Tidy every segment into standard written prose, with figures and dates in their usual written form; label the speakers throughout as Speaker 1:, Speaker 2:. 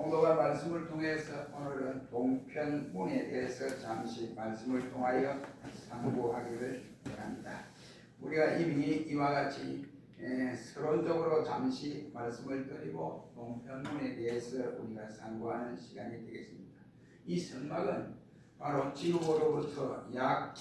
Speaker 1: 성도가 말씀을 통해서 오늘은 동편문에 대해서 잠시 말씀을 통하여 상고하기를 원합니다. 우리가 이미 이와 같이 서론적으로 잠시 말씀을 드리고 동편문에 대해서 우리가 상고하는 시간이 되겠습니다. 이 성막은 바로 지구로부터 약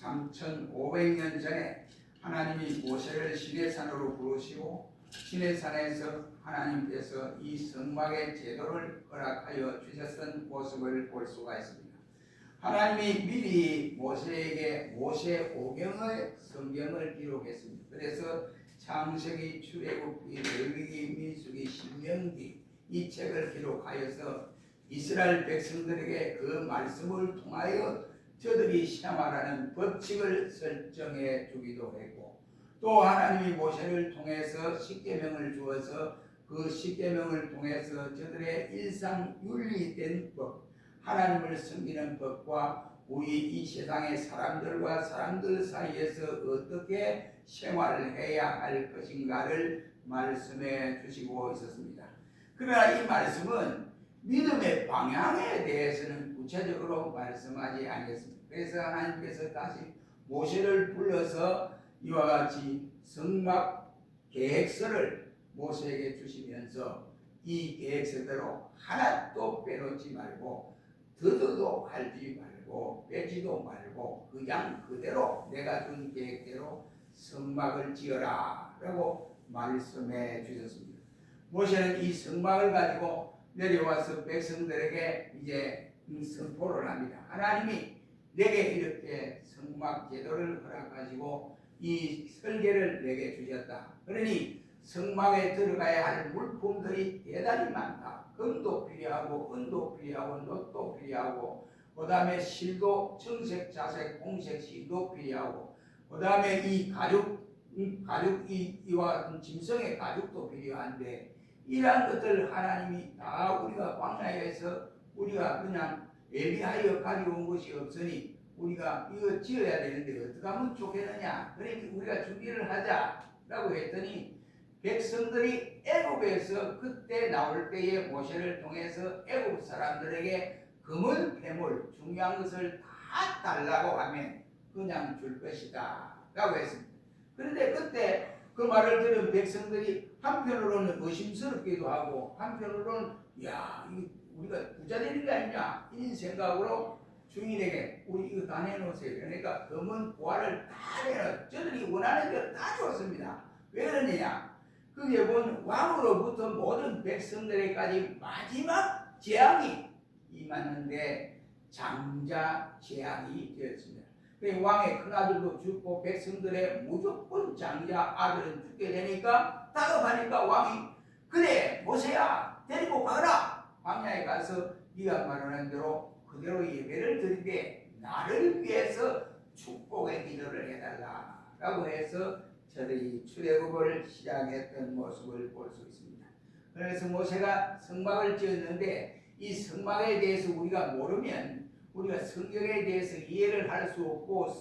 Speaker 1: 3,500년 전에 하나님이 모세를 시내산으로 부르시고 시내산에서 하나님께서 이 성막의 제도를 허락하여 주셨던 모습을 볼 수가 있습니다. 하나님이 미리 모세에게 모세오경의 성경을 기록했습니다. 그래서 창세기, 출애굽기, 레위기, 민수기, 신명기 이 책을 기록하여서 이스라엘 백성들에게 그 말씀을 통하여 저들이 생활하는 법칙을 설정해 주기도 했고, 또 하나님이 모세를 통해서 십계명을 주어서 그 십계명을 통해서 저들의 일상 윤리된 법, 하나님을 섬기는 법과 우리 이 세상의 사람들과 사람들 사이에서 어떻게 생활을 해야 할 것인가를 말씀해 주시고 있었습니다. 그러나 이 말씀은 믿음의 방향에 대해서는 구체적으로 말씀하지 않겠습니다. 그래서 하나님께서 다시 모세를 불러서 이와 같이 성막 계획서를 모세에게 주시면서 이 계획서대로 하나도 빼놓지 말고 더더도 할지 말고 빼지도 말고 그냥 그대로 내가 준 계획대로 성막을 지어라 라고 말씀해 주셨습니다. 모세는 이 성막을 가지고 내려와서 백성들에게 이제 선포를 합니다. 하나님이 내게 이렇게 성막 제도를 허락하시고 이 설계를 내게 주셨다. 그러니 성막에 들어가야 할 물품들이 대단히 많다. 금도 필요하고 은도 필요하고 놋도 필요하고 그 다음에 실도 정색, 자색, 공색, 실도 필요하고 그 다음에 이 가죽 이와 같은 짐승의 가죽도 필요한데 이러한 것들 하나님이 다 우리가 광야에서 우리가 그냥 예비하여 가져온 것이 없으니 우리가 이거 지어야 되는데 어떻게 하면 좋겠느냐. 그러니 우리가 준비를 하자라고 했더니 백성들이 애굽에서 그때 나올 때에 모세를 통해서 애굽 사람들에게 금은 폐물 중요한 것을 다 달라고 하면 그냥 줄 것이다 라고 했습니다. 그런데 그때 그 말을 들은 백성들이 한편으로는 의심스럽기도 하고 한편으로는 야 이거 우리가 부자 되는 게 아니냐 이 생각으로 주인에게 우리 이거 다 내놓으세요. 그러니까 금은 보화를 다 내놓아 저들이 원하는 대로 다 줬습니다. 왜 그러느냐, 그게 본 왕으로부터 모든 백성들에게까지 마지막 재앙이 임하는데 장자 재앙이 되었습니다. 왕의 큰아들도 죽고 백성들의 무조건 장자 아들은 죽게 되니까 다급하니까 왕이 그래 모세야 데리고 가라. 광야에 가서 네가 말하는 대로 그대로 예배를 드리되 나를 위해서 축복의 기도를 해달라 라고 해서 저들이 출애굽을 시작했던 모습을 볼 수 있습니다. 그래서 모세가 성막을 지었는데 이 성막에 대해서 우리가 모르면 우리가 성경에 대해서 이해를 할 수 없고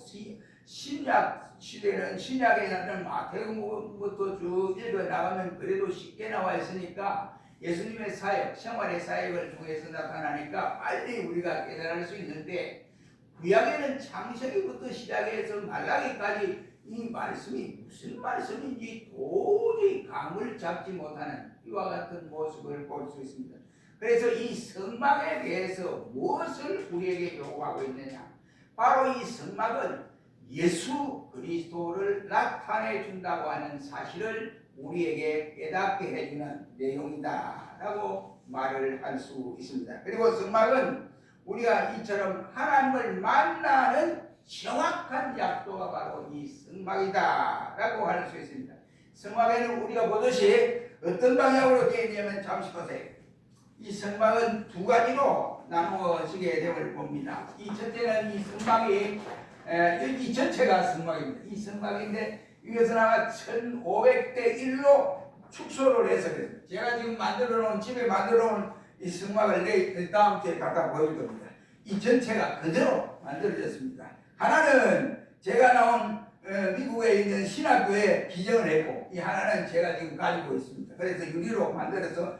Speaker 1: 신약 시대는 신약에 나타난 마태복음부터 쭉 읽어 나가면 그래도 쉽게 나와 있으니까 예수님의 사역, 생활의 사역을 통해서 나타나니까 빨리 우리가 깨달을 수 있는데 구약에는 창세기부터 시작해서 말라기까지 이 말씀이 무슨 말씀인지 도저히 감을 잡지 못하는 이와 같은 모습을 볼 수 있습니다. 그래서 이 성막에 대해서 무엇을 우리에게 요구하고 있느냐, 바로 이 성막은 예수 그리스도를 나타내 준다고 하는 사실을 우리에게 깨닫게 해주는 내용이다 라고 말을 할 수 있습니다. 그리고 성막은 우리가 이처럼 하나님을 만나는 정확한 약도가 바로 이 성막이다 라고 할 수 있습니다. 성막에는 우리가 보듯이 어떤 방향으로 되어 있냐면 잠시 보세요. 이 성막은 두 가지로 나누어지게 됨을 봅니다. 이 첫째는 이 성막이 이 전체가 성막입니다. 이 성막인데 이것은 아마 1500대 1로 축소를 해서 그랬습니다. 제가 지금 만들어 놓은 집에 만들어 놓은 이 성막을 다음 주에 갖다 보여줄 겁니다. 이 전체가 그대로 만들어졌습니다. 하나는 제가 나온 미국에 있는 신학교에 기증을 했고 이 하나는 제가 지금 가지고 있습니다. 그래서 유리로 만들어서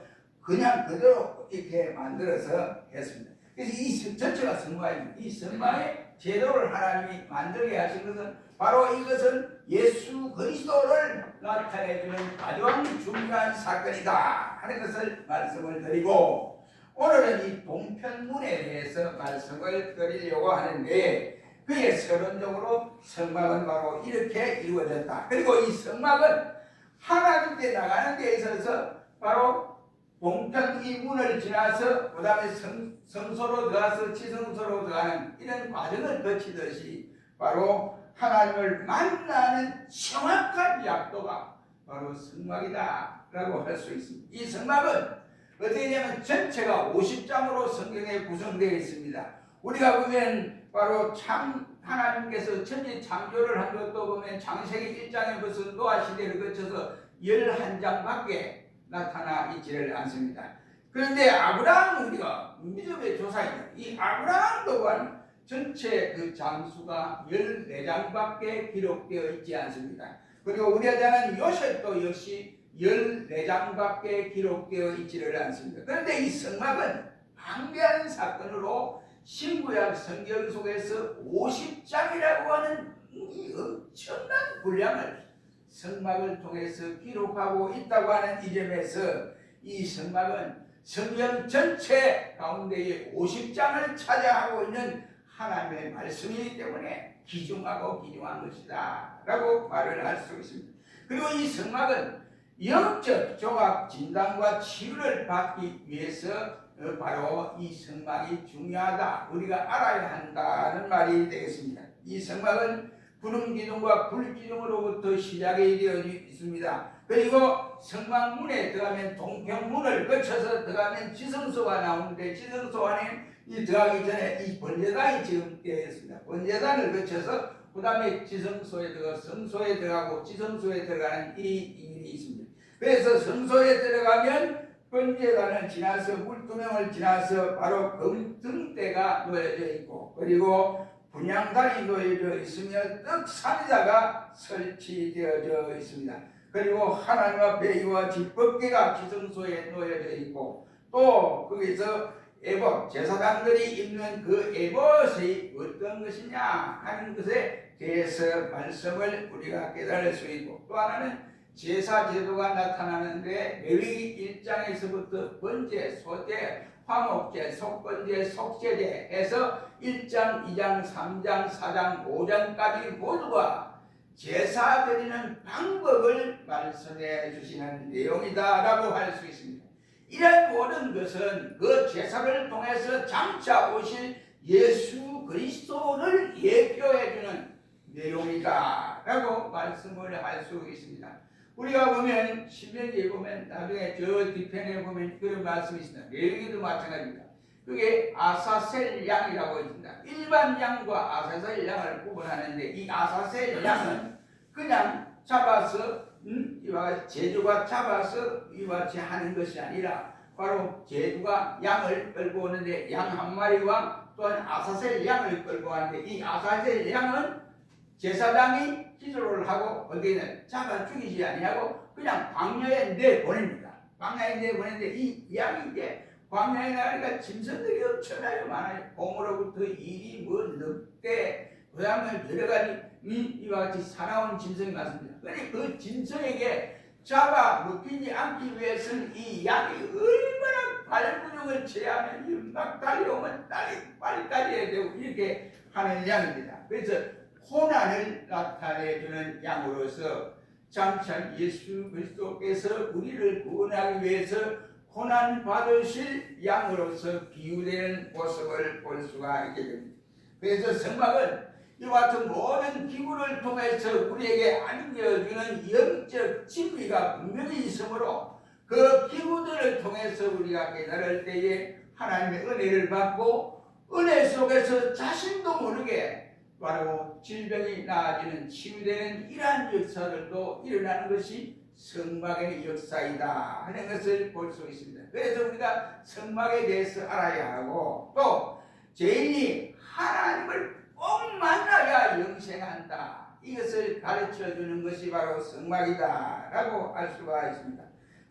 Speaker 1: 그냥 그대로 제도로 이렇게 만들어서 했습니다. 그래서 이 전체가 성막입니다. 이 성막의 제도를 하나님이 만들게 하신 것은 바로 이것은 예수 그리스도를 나타내주는 가장 중요한 사건이다 하는 것을 말씀을 드리고, 오늘은 이 동편문에 대해서 말씀을 드리려고 하는데, 그의 서론적으로 성막은 바로 이렇게 이루어졌다. 그리고 이 성막은 하나님께 나가는 데 있어서 바로 동편 이 문을 지나서 그 다음에 성소로 들어가서 지성소로 들어가는 이런 과정을 거치듯이 바로 하나님을 만나는 정확한 약도가 바로 성막이다 라고 할 수 있습니다. 이 성막은 어떻게 되냐면 전체가 50장으로 성경에 구성되어 있습니다. 우리가 보면 바로 참 하나님께서 천지 창조를 한 것도 보면 창세기 1장에 벌써 노아 시대를 거쳐서 11장밖에 나타나 있지를 않습니다. 그런데 아브라함은 우리가 믿음의 조상입니다. 이 아브라함 또한 전체 그 장수가 14장밖에 기록되어 있지 않습니다. 그리고 우리가 잘 아는 요셉도 역시 14장밖에 기록되어 있지를 않습니다. 그런데 이 성막은 방대한 사건으로 신구약 성경 속에서 50장이라고 하는 이 엄청난 분량을 성막을 통해서 기록하고 있다고 하는 이 점에서 이 성막은 성경 전체 가운데에 50장을 차지하고 있는 하나님의 말씀이기 때문에 귀중한 것이다 라고 말을 할 수 있습니다. 그리고 이 성막은 영적 종합 진단과 치유를 받기 위해서 바로 이 성막이 중요하다, 우리가 알아야 한다는 말이 되겠습니다. 이 성막은 구름기둥과 불기둥으로부터 시작이 되어 있습니다. 그리고 성막문에 들어가면 동편문을 거쳐서 들어가면 지성소가 나오는데, 지성소 안에 이 들어가기 전에 이 번제단이 지금 되어 있습니다. 번제단을 거쳐서 그 다음에 지성소에 들어가 성소에 들어가고 지성소에 들어가는 이 일이 있습니다. 그래서 성소에 들어가면 번제단을 지나서 물두멍을 지나서 바로 금등대가 놓여져 있고, 그리고 분향단이 놓여져 있으며 떡상자가 설치되어져 있습니다. 그리고 하나님 앞에 이와 집법궤가 지성소에 놓여져 있고, 또 거기서 에봇, 제사장들이 입는 그 에봇이 어떤 것이냐 하는 것에 대해서 말씀을 우리가 깨달을 수 있고, 또 하나는 제사 제도가 나타나는데 레위기 1장에서부터 번제, 소제, 화목제, 속번제, 속제제 해서 1장, 2장, 3장, 4장, 5장까지 모두가 제사 드리는 방법을 말씀해 주시는 내용이다 라고 할 수 있습니다. 이런 모든 것은 그 제사를 통해서 장차 오실 예수 그리스도를 예표해 주는 내용이다 라고 말씀을 할 수 있습니다. 우리가 보면 신명기에 보면 나중에 저 뒤편에 보면 그런 말씀이 있습니다. 레위기도 마찬가지입니다. 그게 아사셀 양이라고 있습니다. 일반 양과 아사셀 양을 구분하는데, 이 아사셀 양은 그냥 잡아서 이와 같이 제주가 잡아서 이와 같이 하는 것이 아니라 바로 제주가 양을 끌고 오는데 양 한 마리와 또한 아사셀 양을 끌고 왔는데, 이 아사셀 양은 제사장이 기도를 하고 어디는 잡아 죽이지 아니하고 그냥 광야에 내보냅니다. 광야에 내보내는데 이 양이 이제 광야에 나가니까 짐승들이 엄청나게 많아요. 곰으로부터 이리 뭐 늑대, 그 다음에 여러 가지 이와 같이 사나운 짐승이 많습니다. 그런데 그 짐승에게 잡아 먹히지 않기 위해서는 이 양이 얼마나 발근육을 취하면 막 달려오면 빨리 달려야 되고 이렇게 하는 양입니다. 그래서 고난을 나타내주는 양으로서 장차 예수 그리스도께서 우리를 구원하기 위해서 고난 받으실 양으로서 비유되는 모습을 볼 수가 있게 됩니다. 그래서 성막은 이와 같은 모든 기구를 통해서 우리에게 안겨주는 영적 진리가 분명히 있으므로 그 기구들을 통해서 우리가 깨달을 때에 하나님의 은혜를 받고 은혜 속에서 자신도 모르게 바로 질병이 나아지는 치유되는 이러한 역사들도 일어나는 것이 성막의 역사이다 하는 것을 볼 수 있습니다. 그래서 우리가 성막에 대해서 알아야 하고, 또 죄인이 하나님을 꼭 만나야 영생한다, 이것을 가르쳐 주는 것이 바로 성막이다 라고 할 수가 있습니다.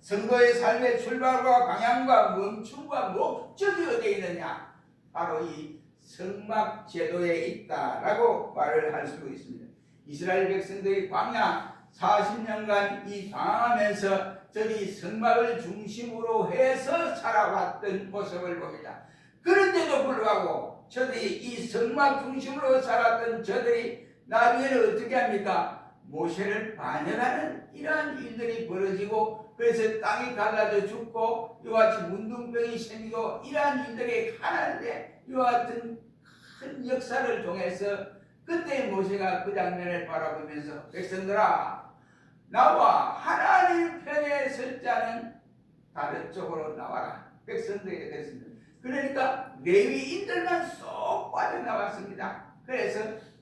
Speaker 1: 성도의 삶의 출발과 방향과 멈춤과 목적이 어디에 있느냐? 바로 이 성막 제도에 있다라고 말을 할 수 있습니다. 이스라엘 백성들이 광야 40년간 이 방황하면서 저들이 성막을 중심으로 해서 살아왔던 모습을 봅니다. 그런데도 불구하고 저들이 이 성막 중심으로 살았던 저들이 나중에는 어떻게 합니까? 모세를 반역하는 이러한 일들이 벌어지고, 그래서 땅이 갈라져 죽고 이와 같이 문둥병이 생기고 이러한 일들이 하나님의 이와 같은 큰 역사를 통해서 그때 모세가 그 장면을 바라보면서 백성들아, 나와 하나님 편에 설 자는 다른 쪽으로 나와라 백성들에게 됐습니다. 그러니까 레위인들만 쏙 빠져나왔습니다. 그래서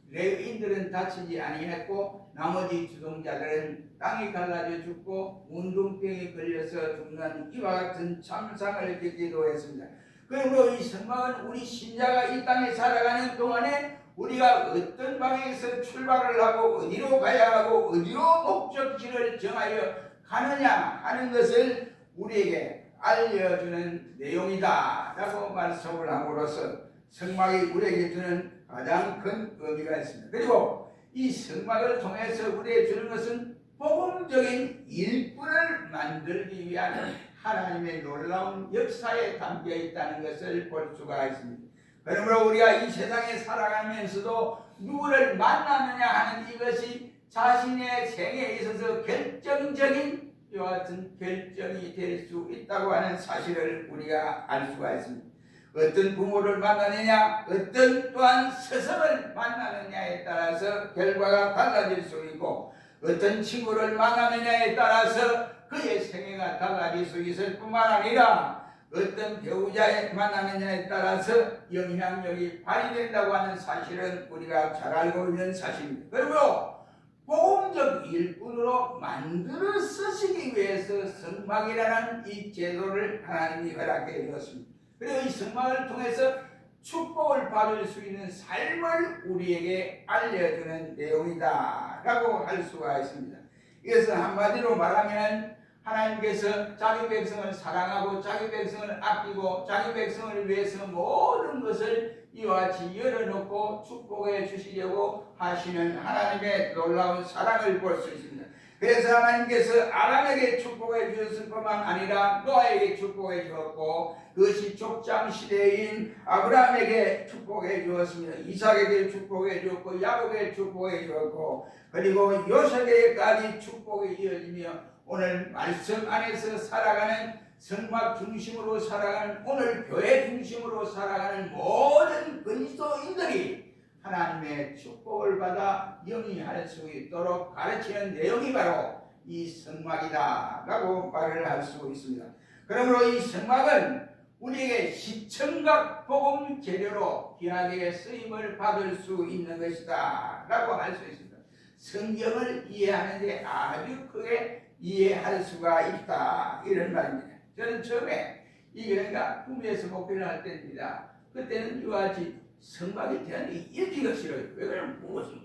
Speaker 1: 레위인들은 다치지 아니했고 나머지 주동자들은 땅이 갈라져 죽고 문둥병이 걸려서 죽는 이와 같은 참상을 겪기도 했습니다. 그러므로 이 성막은 우리 신자가 이 땅에 살아가는 동안에 우리가 어떤 방향에서 출발을 하고 어디로 가야 하고 어디로 목적지를 정하여 가느냐 하는 것을 우리에게 알려주는 내용이다 라고 말씀을 함으로써 성막이 우리에게 주는 가장 큰 의미가 있습니다. 그리고 이 성막을 통해서 우리에게 주는 것은 복음적인 일꾼을 만들기 위한 하나님의 놀라운 역사에 담겨 있다는 것을 볼 수가 있습니다. 그러므로 우리가 이 세상에 살아가면서도 누구를 만나느냐 하는 이것이 자신의 생애에 있어서 결정적인 이와 같은 결정이 될 수 있다고 하는 사실을 우리가 알 수가 있습니다. 어떤 부모를 만나느냐, 어떤 또한 스승을 만나느냐에 따라서 결과가 달라질 수 있고, 어떤 친구를 만나느냐에 따라서 그의 생애가 달라질 수 있을 뿐만 아니라 어떤 배우자에 만나느냐에 따라서 영향력이 발휘된다고 하는 사실은 우리가 잘 알고 있는 사실입니다. 그리고 복음적 일꾼으로 만들어 쓰시기 위해서 성막이라는 이 제도를 하나님이 허락해 주었습니다. 그리고 이 성막을 통해서 축복을 받을 수 있는 삶을 우리에게 알려주는 내용이다 라고 할 수가 있습니다. 이것은 한마디로 말하면 하나님께서 자기 백성을 사랑하고 자기 백성을 아끼고 자기 백성을 위해서 모든 것을 이와 같이 열어놓고 축복해 주시려고 하시는 하나님의 놀라운 사랑을 볼 수 있습니다. 그래서 하나님께서 아람에게 축복해 주셨을 뿐만 아니라 노아에게 축복해 주었고, 그것이 족장 시대인 아브라함에게 축복해 주었습니다. 이삭에게 축복해 주었고 야곱에게 축복해 주었고, 그리고 요셉에게까지 축복이 이어지며 오늘 말씀 안에서 살아가는 성막 중심으로 살아가는, 오늘 교회 중심으로 살아가는 모든 그리스도인들이 하나님의 축복을 받아 영위할 수 있도록 가르치는 내용이 바로 이 성막이다 라고 말을 할 수 있습니다. 그러므로 이 성막은 우리에게 시청각 복음 재료로 귀하게 쓰임을 받을 수 있는 것이다 라고 할 수 있습니다. 성경을 이해하는데 아주 크게 이해할 수가 있다 이런 말입니다. 저는 처음에 이 그러니까 꿈에서 목회를 할 때입니다. 그때는 이와 같이 성막에 대한 읽기가 싫어요. 왜 그러면 무엇이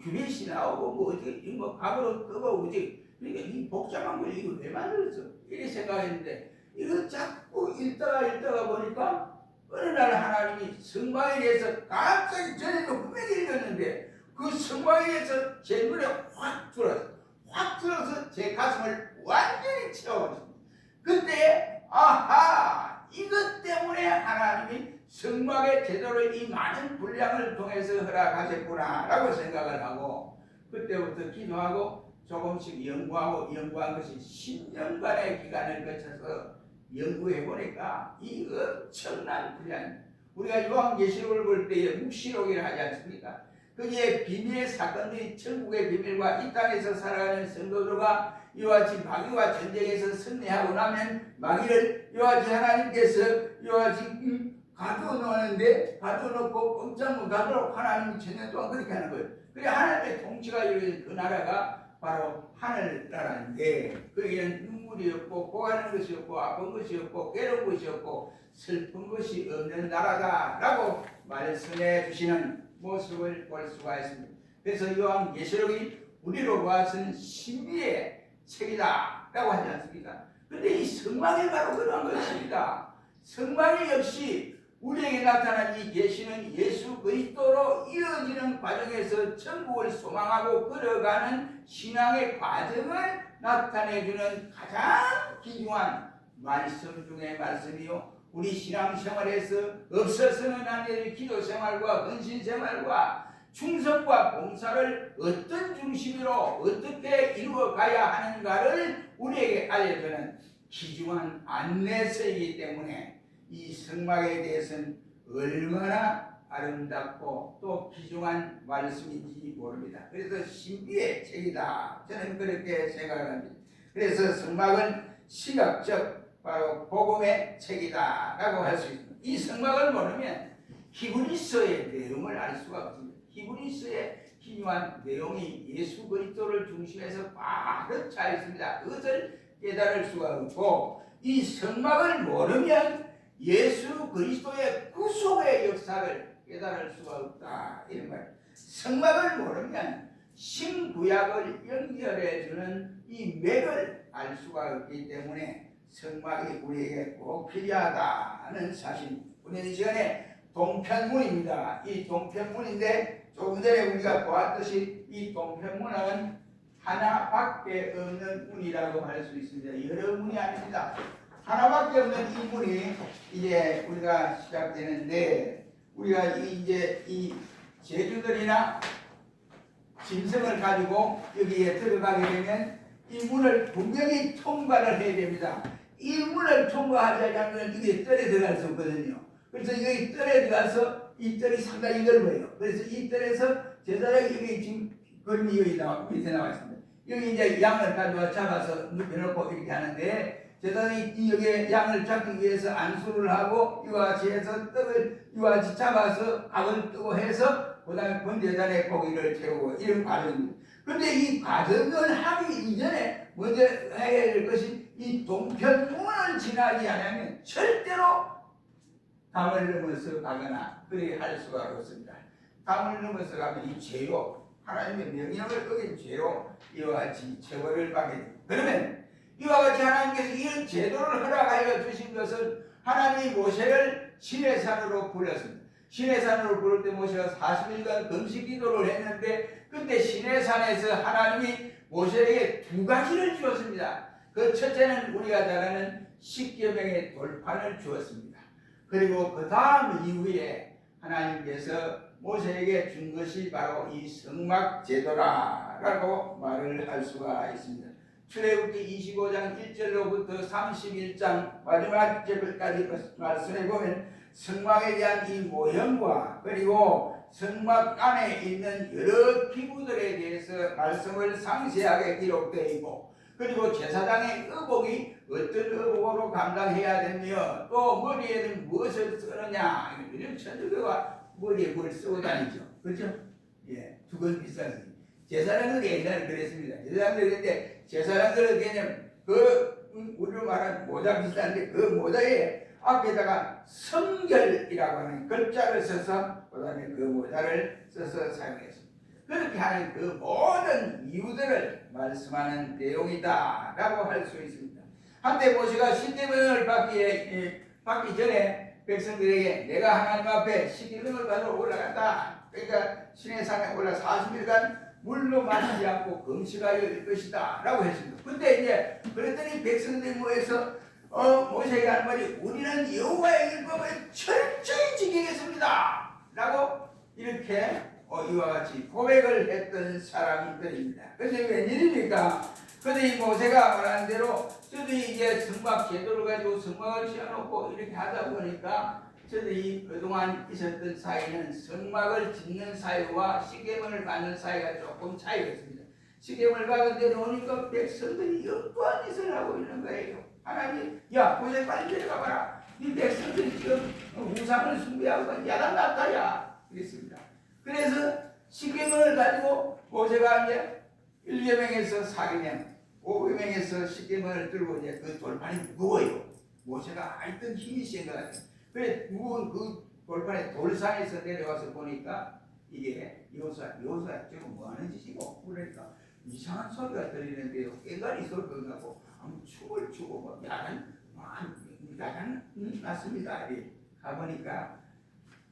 Speaker 1: 규빗이 나오고 뭐 어떻게 뭐 갑으로 끄고 어디, 그러니까 이 복잡한 걸 이거 왜 만들었어? 이렇게 생각했는데 이거 자꾸 읽다가 보니까 어느 날 하나님이 성막에 대해서 갑자기 전에도 분명히 읽었는데 그 성막에 대해서 제 눈에 확 들어서 제 가슴을 완전히 채워버렸습니다. 그때 아하, 이것 때문에 하나님이 성막의 제도를 이 많은 분량을 통해서 허락하셨구나 라고 생각을 하고, 그때부터 기도하고 조금씩 연구한 것이 10년간의 기간을 거쳐서 연구해 보니까 이 엄청난 분량, 우리가 요한계시록을 볼 때에 묵시록이라 하지 않습니까? 거기에 비밀의 사건들이, 천국의 비밀과 이 땅에서 살아가는 성도들과 이와 같이 마귀와 전쟁에서 승리하고 나면 마귀를 이와 같이 하나님께서 이와 같이 가둬놓는데, 가둬놓고 꼼짝 못하도록 하나님이 천년 동안 그렇게 하는 거예요. 그래 하나님의 통치가 이루어진 그 나라가 바로 하늘나라인데, 거기는 눈물이 없고 고하는 것이 없고 아픈 것이 없고 괴로운 것이 없고 슬픈 것이 없는 나라다라고 말씀해 주시는 모습을 볼 수가 있습니다. 그래서 요한계시록이 우리로 봐서는 신비의 책이다 라고 하지 않습니까? 근데 이 성막이 바로 그러한 것입니다. 성막이 역시 우리에게 나타난 이 계시는 예수 그리스도로 이어지는 과정에서 천국을 소망하고 걸어가는 신앙의 과정을 나타내주는 가장 귀중한 말씀 중의 말씀이요, 우리 신앙생활에서 없어서는 안 될 기도생활과 헌신생활과 충성과 봉사를 어떤 중심으로 어떻게 이루어가야 하는가를 우리에게 알려주는 귀중한 안내서이기 때문에 이 성막에 대해서는 얼마나 아름답고 또 귀중한 말씀인지 모릅니다. 그래서 신비의 책이다, 저는 그렇게 생각합니다. 그래서 성막은 시각적 바로 복음의 책이다 라고 할 수 있습니다. 이 성막을 모르면 히브리서의 내용을 알 수가 없습니다. 히브리서의 기묘한 내용이 예수 그리스도를 중심해서 가득 차 있습니다. 그것을 깨달을 수가 없고, 이 성막을 모르면 예수 그리스도의 구속의 역사를 깨달을 수가 없다, 이런 말. 성막을 모르면 신구약을 연결해주는 이 맥을 알 수가 없기 때문에 성막이 우리에게 꼭 필요하다는 사실. 우리는 이 시간에 동편문입니다. 이 동편문인데 조금 전에 우리가 보았듯이 이 동편문은 하나밖에 없는 문이라고 할 수 있습니다. 여러 문이 아닙니다. 하나밖에 없는 이 문이 이제 우리가 시작되는데, 우리가 이제 이 제주들이나 짐승을 가지고 여기에 들어가게 되면 이 문을 분명히 통과를 해야 됩니다. 이 문을 통과하지 않으면 이게 뜰에 들어갈 수 없거든요. 그래서 여기 뜰에 들어가서 이 뜰이 상당히 넓어요. 그래서 이 뜰에서 제사장이 여기 지금 그림이 여기 밑에 나와 있습니다. 여기 이제 양을 가져와 잡아서 눕혀놓고 이렇게 하는데, 제사장이 여기에 양을 잡기 위해서 안수를 하고 이와 같이 해서 떡을 이와 같이 잡아서 밥을 뜨고 해서 그 다음에 번제단에 고기를 채우고 이런 과정입니다. 그런데 이 과정을 하기 이전에 먼저 해야 될 것이 이 동편문을 지나지 않으면 절대로 강을 넘어서 가거나 그리 할 수가 없습니다. 강을 넘어서 가면 이 죄로, 하나님의 명령을 어긴 죄로 이와 같이 처벌을 받게 됩니다. 그러면 이와 같이 하나님께서 이런 제도를 허락하여 주신 것은 하나님이 모세를 시내산으로 불렀습니다. 시내산으로 부를 때 모세가 40일간 금식 기도를 했는데, 그때 시내산에서 하나님이 모세에게 두 가지를 주었습니다. 그 첫째는 우리가 잘 아는 십계명의 돌판을 주었습니다. 그리고 그 다음 이후에 하나님께서 모세에게 준 것이 바로 이 성막 제도라라고 말을 할 수가 있습니다. 출애굽기 25장 1절로부터 31장 마지막 절까지 말씀해 보면 성막에 대한 이 모형과 그리고 성막 안에 있는 여러 기구들에 대해서 말씀을 상세하게 기록되어 있고, 그리고 제사장의 의복이 어떤 의복으로 감당해야 되며 또 머리에는 무엇을 쓰느냐, 요즘 천주교가 머리에 뭘 쓰고 다니죠. 그렇죠? 예, 두건 비싸지. 제사장은 옛날에 그랬습니다. 제사장들 그때 제사장들은 그냥 우리로 말하는 모자 비싼데 그 모자에 앞에다가 성결이라고 하는 글자를 써서 그 다음에 그 모자를 써서 사용했습니다. 그렇게 하는 그 모든 이유들을 말씀하는 내용이다 라고 할 수 있습니다. 한때 모세가 십계명을 받기 전에 백성들에게 내가 하나님 앞에 십계명을 가지고 올라간다. 그러니까 시내산에 올라 40일간 물로 마시지 않고 금식하여 일 것이다 라고 했습니다. 근데 이제 그랬더니 백성들이 모여서 모세에게 한 말이 우리는 여호와의 율법을 철저히 지키겠습니다 라고 이렇게 이와 같이 고백을 했던 사람들입니다. 그런데 웬일입니까? 그런데 이 모세가 말한 대로 저들이 이제 성막 제도를 가지고 성막을 지어놓고 이렇게 하다 보니까 저들이 그동안 있었던 사이는 성막을 짓는 사이와 십계명을 받는 사이가 조금 차이가 있습니다. 십계명을 받은 데 놓으니까 백성들이 어떠한 짓을 하고 있는 거예요. 하나님, 야 모세 빨리 내려가 봐라. 이 백성들이 지금 우상을 숭배하고 야단 났다야 그랬습니다. 그래서 십계명을 가지고 모세가 이제 1계명에서 4계명, 5계명에서 십계명을 들고 이제 그 돌판이 무거워요. 모세가 하여튼 힘이 센 것 같아요. 그래 무거운 그 돌판에 돌산에서 내려와서 보니까 이게 여호수아 지금 뭐 하는 짓이고 그러니까 이상한 소리가 들리는데요. 깨갈이 소리가 나고 춤을 추고 뭐 야단 났습니다. 가보니까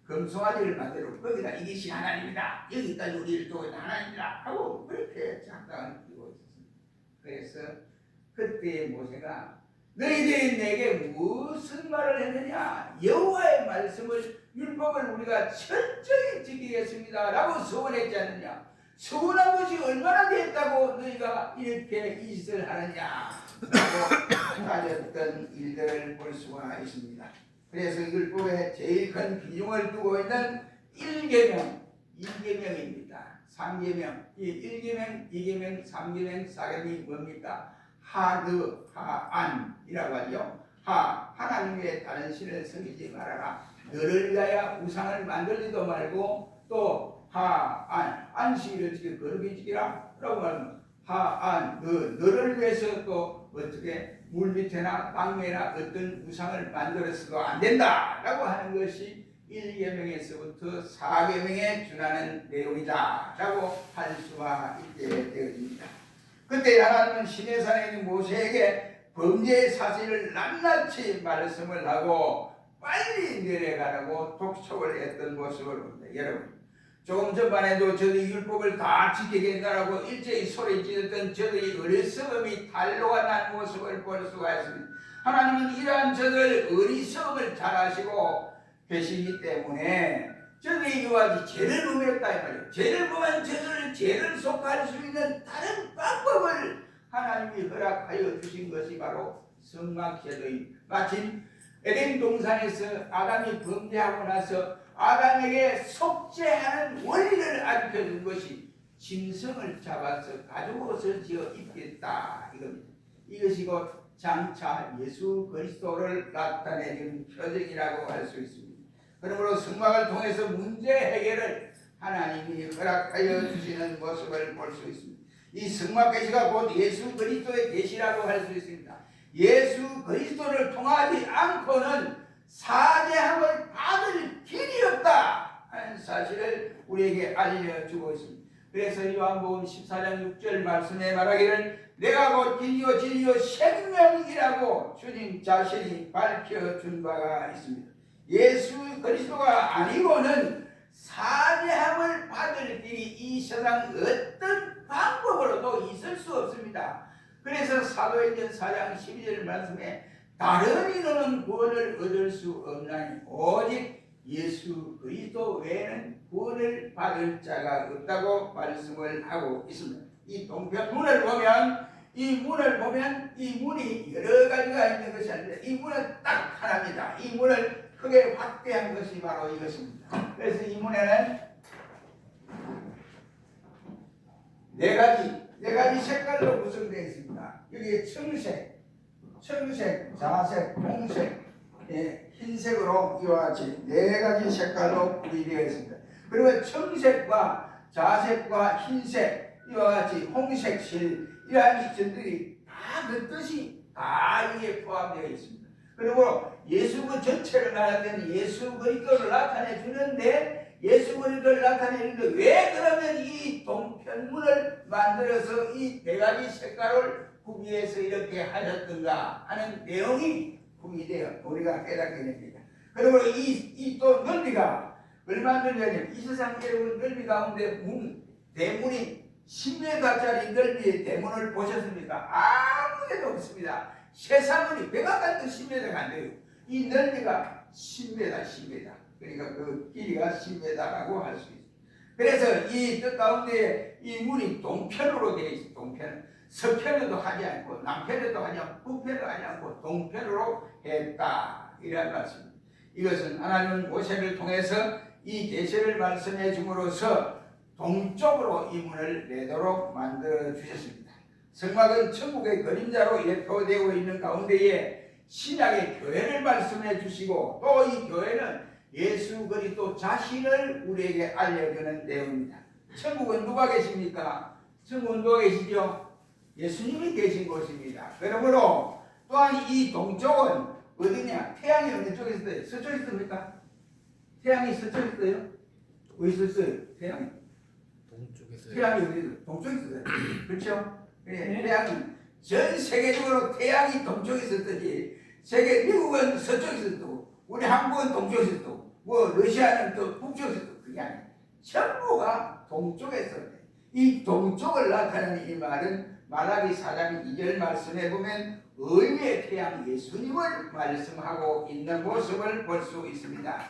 Speaker 1: 금송아지를 만들어 거기다 이것이 하나님이다. 여기까지 우리를 두고 하나님이다 하고 그렇게 작당을 피고 있었습니다. 그래서 그때 모세가 너희들이 내게 무슨 말을 했느냐? 여호와의 말씀을 율법을 우리가 철저히 지키겠습니다 라고 서원했지 않느냐? 서원한 것이 얼마나 됐다고 너희가 이렇게 이 짓을 하느냐 라고 따졌던 일들을 볼 수가 있습니다. 그래서 율법에 제일 큰 비중을 두고 있는 1계명, 2계명입니다. 3계명, 이 1계명, 2계명, 3계명, 4계명이 뭡니까? 하드, 하안이라고 하죠. 하나님 외에 다른 신을 섬기지 말아라. 너를 위하여 우상을 만들지도 말고 또 안식일을 지켜 거룩히 지키라 라고 말합니다. 너를 위해서 또 어떻게 물 밑에나 땅 위에나 어떤 우상을 만들어서도 안 된다 라고 하는 것이 1계명에서부터 4계명에 준하는 내용이다 라고 할 수가 있게 되어집니다. 그때 하나님은 시내산에 있는 모세에게 범죄의 사실을 낱낱이 말씀을 하고 빨리 내려가라고 독촉을 했던 모습을 봅니다. 여러분, 조금 전반에도 저들이 율법을 다 지키겠다라고 일제히 소리 지르던 저들이 어리석음이 탄로가 난 모습을 볼 수가 있습니다. 하나님은 이러한 저들 어리석음을 잘 아시고 계시기 때문에 저들이 이와 같이 죄를 범했다 이 말이에요. 죄를 범한 저들을 죄를 속할 수 있는 다른 방법을 하나님이 허락하여 주신 것이 바로 성막제도입니다. 마침 에덴 동산에서 아담이 범죄하고 나서 아담에게 속죄하는 원리를 알려준 것이 짐승을 잡아서 가죽옷을 지어 입겠다 이겁니다. 이것이 곧 장차 예수 그리스도를 나타내는 표징이라고 할 수 있습니다. 그러므로 성막을 통해서 문제 해결을 하나님이 허락하여 주시는 모습을 볼 수 있습니다. 이 성막 계시가 곧 예수 그리스도의 계시라고 할 수 있습니다. 예수 그리스도를 통하지 않고는 사죄함을 받을 길이 없다 하는 사실을 우리에게 알려주고 있습니다. 그래서 요한복음 14장 6절 말씀에 말하기를 내가 곧 길이요 진리요 생명이라고 주님 자신이 밝혀준 바가 있습니다. 예수 그리스도가 아니고는 사죄함을 받을 길이 이 세상 어떤 방법으로도 있을 수 없습니다. 그래서 사도행전 4장 12절 말씀에 다른 이로는 구원을 얻을 수 없나니 오직 예수 그리스도 외에는 구원을 받을 자가 없다고 말씀을 하고 있습니다. 이 동편문을 보면 이 문이 여러 가지가 있는 것이 아니라 이 문은 딱 하나입니다. 이 문을 크게 확대한 것이 바로 이것입니다. 그래서 이 문에는 네 가지 색깔로 구성되어 있습니다. 여기에 청색, 자색, 홍색, 흰색으로 이와 같이 네 가지 색깔로 구비되어 있습니다. 그리고 청색과 자색과 흰색, 이와 같이 홍색 실, 이러한 것들이 다 그 뜻이 다 여기에 포함되어 있습니다. 그리고 예수 그 전체를 나타내는 예수 그리스도를 나타내 주는데 예수 그리스도를 나타내는데 왜 그러면 이 동편문을 만들어서 이 네 가지 색깔을 구비해서 이렇게 하셨던가 하는 내용이 구비되어 우리가 깨닫게 됩니다. 그리고 이 또 넓이가 얼마나 넓냐면 이 세상 여러분 넓이 가운데 대문이 10m짜리 넓이의 대문을 보셨습니까? 아무데도 없습니다. 세상문이 백악관도 10m가 안 돼요. 이 넓이가 10m. 그러니까 그 길이가 10m라고 할 수 있습니다. 그래서 이 뜻 가운데 이 문이 동편으로 되어 있습니다. 동편. 서편으로도 하지 않고 남편으로도 하지 않고 북편으로 하지 않고 동편으로 했다. 이런 말씀입니다. 이것은 하나님은 모세를 통해서 이 계시를 말씀해 줌으로써 동쪽으로 이 문을 내도록 만들어 주셨습니다. 성막은 천국의 그림자로 예표되고 있는 가운데에 신약의 교회를 말씀해 주시고 또 이 교회는 예수 그리스도 자신을 우리에게 알려주는 내용입니다. 천국은 누가 계십니까? 천국은 누가 계시죠? 예수님이 계신 곳입니다. 그러므로 또한 이 동쪽은 어디냐? 태양이 어느 쪽에 있어요? 서쪽에 있습니까? 태양이 서쪽에 있어요? 어디 있었어요? 태양이?
Speaker 2: 동쪽에서
Speaker 1: 태양이 어디 있어요? 동쪽에 있어요. 그렇죠? 네, 태양은 전 세계적으로 태양이 동쪽에 있었듯이 세계 미국은 서쪽에 있었고 우리 한국은 동쪽에 있었고 뭐 러시아는 또 북쪽에 있었고 그게 아니에요. 전부가 동쪽에 있었대. 이 동쪽을 나타내는 이 말은 말라기 4장 2절 말씀에 보면 의의 태양 예수님을 말씀하고 있는 모습을 볼 수 있습니다.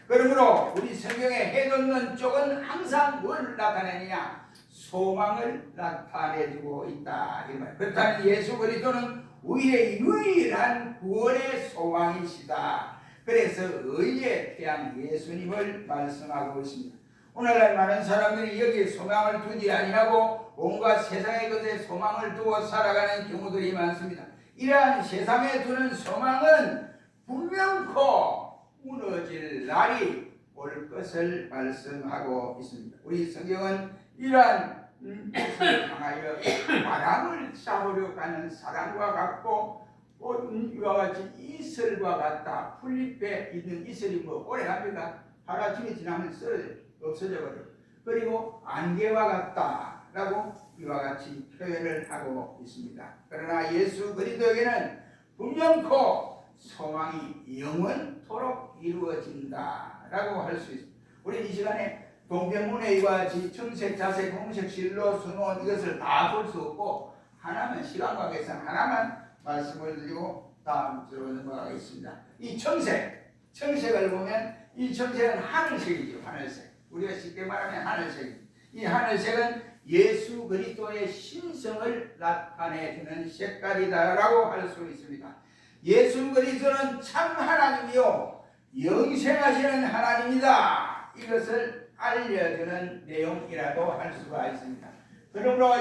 Speaker 1: 그러므로 우리 성경에 해놓는 쪽은 항상 뭘 나타내느냐? 소망을 나타내주고 있다. 이 말. 그렇다면 예수 그리스도는 우리의 유일한 구원의 소망이시다. 그래서 의의 태양 예수님을 말씀하고 있습니다. 오늘날 많은 사람들이 여기에 소망을 두지 아니하고 온갖 세상의 것에 소망을 두어 살아가는 경우들이 많습니다. 이러한 세상에 두는 소망은 분명코 무너질 날이 올 것을 말씀하고 있습니다. 우리 성경은 이러한 것을 향하여 바람을 잡으려 가는 사람과 같고 이와 같이 이슬과 같다. 풀잎에 있는 이슬이 뭐 오래 합니까? 하루아침에 지나면 없어져 버려요. 그리고 안개와 같다라고 이와 같이 표현을 하고 있습니다. 그러나 예수 그리스도에게는 분명코 소망이 영원토록 이루어진다라고 할 수 있습니다. 우리 이 시간에 동편문에 이와 같이 청색, 자색, 홍색, 실로, 순원 이것을 다 볼 수 없고 하나만 시간 관계에서 하나만 말씀을 드리고 다음 주로 넘어가겠습니다. 이 청색을 보면 이 청색은 하늘색이죠. 하늘색. 우리가 쉽게 말하면 하늘색. 이 하늘색은 예수 그리스도의 신성을 나타내주는 색깔이다라고 할 수 있습니다. 예수 그리스도는 참 하나님이요 영생하시는 하나님이다. 이것을 알려주는 내용이라도 할 수가 있습니다. 그러므로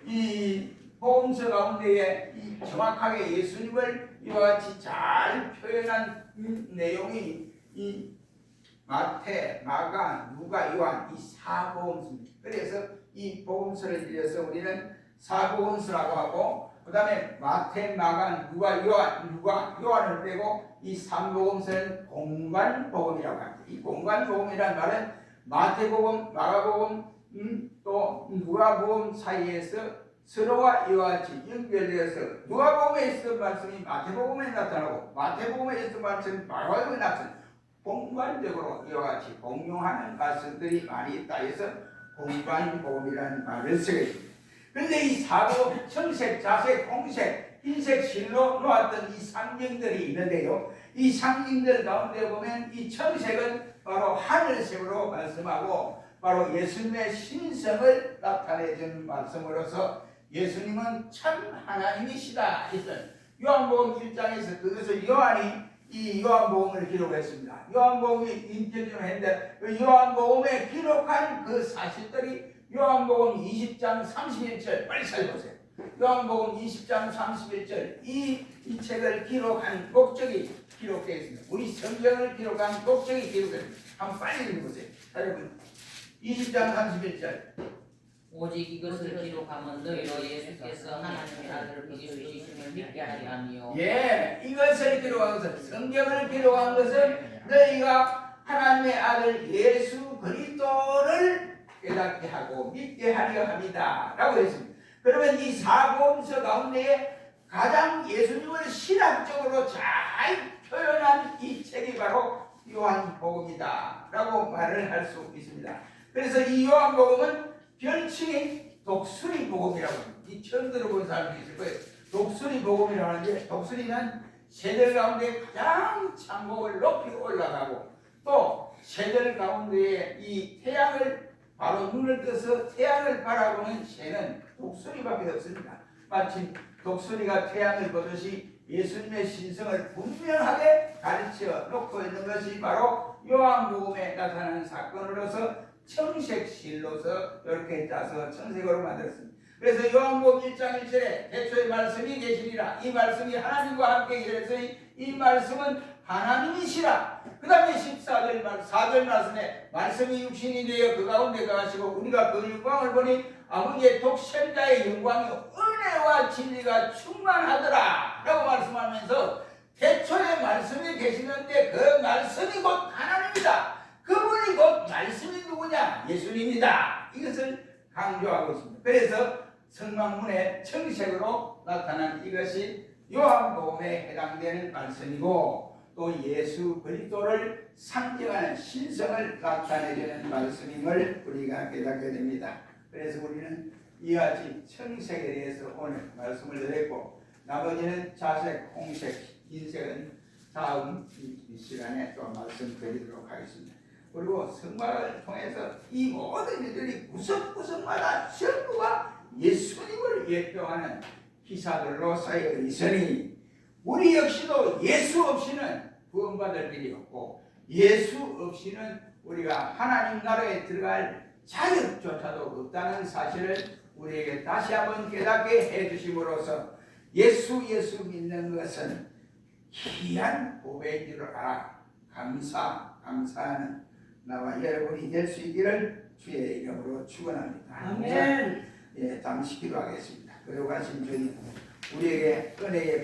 Speaker 1: 이 복음서 가운데에 정확하게 예수님을 이와 같이 잘 표현한 내용이 이 마태, 마가, 누가, 요한 이 사복음서입니다. 그래서 이 복음서를 빌려서 우리는 사복음서라고 하고 그 다음에 마태, 마가, 누가, 요한을 빼고 이 삼복음서는 공관복음이라고 합니다. 이 공관복음이라는 말은 마태복음, 마가복음, 또 누가복음 사이에서 서로가 이와 같이 연결되어서 누가복음에 있었던 말씀이 마태복음에 나타나고 마태복음에 있었던 말씀이 마가복음에 나타나고 공관적으로 이와 같이 공용하는 말씀들이 많이 있다 해서 공관복음이라는 말을 쓰게 됩니다. 그런데 이 사복, 청색, 자색, 홍색, 흰색 실로 놓았던 이 상징들이 있는데요. 이 상징들 가운데 보면 이 청색은 바로 하늘색으로 말씀하고 바로 예수님의 신성을 나타내준 말씀으로서 예수님은 참 하나님이시다 했어요. 요한복음 1장에서 그것을 요한이 이 요한복음을 기록했습니다. 요한복음이 인터뷰를 했는데 그 요한복음에 기록한 그 사실들이 요한복음 20장 31절 빨리 살펴보세요. 요한복음 20장 31절 이 책을 기록한 목적이 기록되어 있습니다. 우리 성경을 기록한 목적이 기록되어 있습니다. 한번 빨리 읽어보세요. 여러분 20장 31절
Speaker 2: 오직 이것을 기록하면 너희로 예수께서 하나님의 아들을 믿으시심을 믿게 하리 하니요.
Speaker 1: 예, 이것을 기록한 것은 성경을 기록한 것은 너희가 하나님의 아들 예수 그리스도를 깨닫게 하고 믿게 하려 합니다 라고 했습니다. 그러면 이 사복음서 가운데에 가장 예수님을 신학적으로 잘 표현한 이 책이 바로 요한복음이다 라고 말을 할 수 있습니다. 그래서 이 요한복음은 별칭이 독수리 복음이라고 합니다. 이 처음 들어본 사람이 있을 거예요. 독수리 복음이라고 하는데 독수리는 새들 가운데 가장 창공을 높이 올라가고 또 새들 가운데에 이 태양을 바로 눈을 떠서 태양을 바라보는 새는 독수리밖에 없습니다. 마침 독수리가 태양을 보듯이 예수님의 신성을 분명하게 가르쳐 놓고 있는 것이 바로 요한복음에 나타나는 사건으로서 청색실로서 이렇게 짜서 청색으로 만들었습니다. 그래서 요한복음 1장 1절에 태초에 말씀이 계시니라 이 말씀이 하나님과 함께 계시니 이 말씀은 하나님이시라. 그 다음에 4절 말씀에 말씀이 육신이 되어 그 가운데 거하시고 우리가 그 영광을 보니 아버지의 독생자의 영광이 은혜와 진리가 충만하더라 라고 말씀하면서 태초에 말씀이 계시는데 그 말씀이 곧 하나님이다. 그분이 곧 말씀이 누구냐? 예수님이다. 이것을 강조하고 있습니다. 그래서 성막문의 청색으로 나타난 이것이 요한복음에 해당되는 말씀이고 또 예수 그리스도를 상징하는 신성을 나타내주는 말씀임을 우리가 깨닫게 됩니다. 그래서 우리는 이와 같이 청색에 대해서 오늘 말씀을 드렸고 나머지는 자색, 홍색, 흰색은 다음 이 시간에 또 말씀드리도록 하겠습니다. 그리고 성막을 통해서 이 모든 일들이 구석구석마다 전부가 예수님을 예표하는 기사들로 쌓여 있으니 우리 역시도 예수 없이는 구원받을 길이 없고 예수 없이는 우리가 하나님 나라에 들어갈 자격조차도 없다는 사실을 우리에게 다시 한번 깨닫게 해주심으로써 예수 믿는 것은 귀한 보배인 줄 알아 감사하는 나와 여러분이 될 수 있기를 주의 이름으로 축원합니다.
Speaker 3: 아멘.
Speaker 1: 예, 잠시 기도하겠습니다. 그러고 가신 주님 우리에게 은혜의